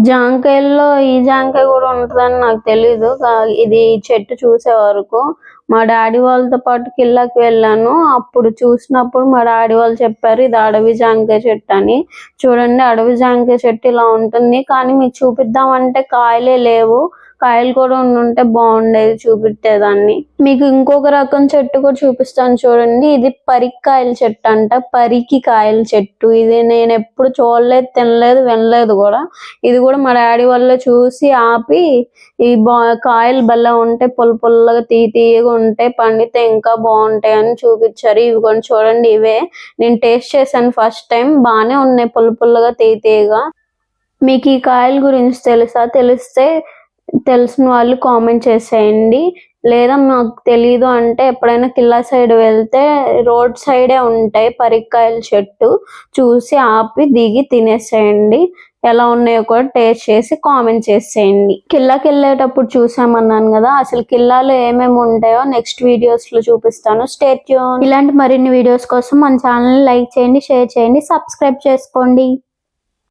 జాంకాయల్లో ఈ జాంకాయ కూడా ఉంటుందని నాకు తెలీదు. ఇది చెట్టు చూసే వరకు మా డాడీ వాళ్ళతో పాటు కిల్లాకి వెళ్ళాను. అప్పుడు చూసినప్పుడు మా డాడీ వాళ్ళు చెప్పారు ఇది అడవి జాంకాయ చెట్టు అని. చూడండి, అడవి జాంకాయ చెట్టు ఇలా ఉంటుంది. కానీ మీకు చూపిద్దామంటే కాయలే లేవు. కాయలు కూడా ఉంటే బాగుండేది, చూపించేదాన్ని. మీకు ఇంకొక రకం చెట్టు కూడా చూపిస్తాను చూడండి. ఇది పరిక్కాయల చెట్టు అంట. పరికి కాయల చెట్టు. ఇది నేను ఎప్పుడు చూడలేదు, తినలేదు, వినలేదు కూడా. ఇది కూడా మా డాడీ వల్ల చూసి ఆపి ఈ కాయలు భలే ఉంటాయి, పుల్లగా తీయగా ఉంటాయి, పండితే ఇంకా బాగుంటాయి అని చూపించారు. ఇవి కూడా చూడండి, ఇవే నేను టేస్ట్ చేశాను ఫస్ట్ టైం. బాగానే ఉన్నాయి, పుల్లగా తీయగా. మీకు ఈ కాయల గురించి తెలిస్తే తెలిసిన వాళ్ళు కామెంట్ చేసేయండి. లేదా మాకు తెలీదు అంటే ఎప్పుడైనా కిల్లా సైడ్ వెళ్తే రోడ్ సైడే ఉంటాయి పరిక్కాయల చెట్టు. చూసి ఆపి దిగి తినేసేయండి. ఎలా ఉన్నాయో కూడా టేస్ట్ చేసి కామెంట్ చేసేయండి. కిల్లాకి వెళ్ళేటప్పుడు చూసామన్నాను కదా, అసలు కిల్లాలో ఏమేమి ఉంటాయో నెక్స్ట్ వీడియోస్ లో చూపిస్తాను. Stay tune. ఇలాంటి మరిన్ని వీడియోస్ కోసం మన ఛానల్ లైక్ చేయండి, షేర్ చేయండి, సబ్స్క్రైబ్ చేసుకోండి.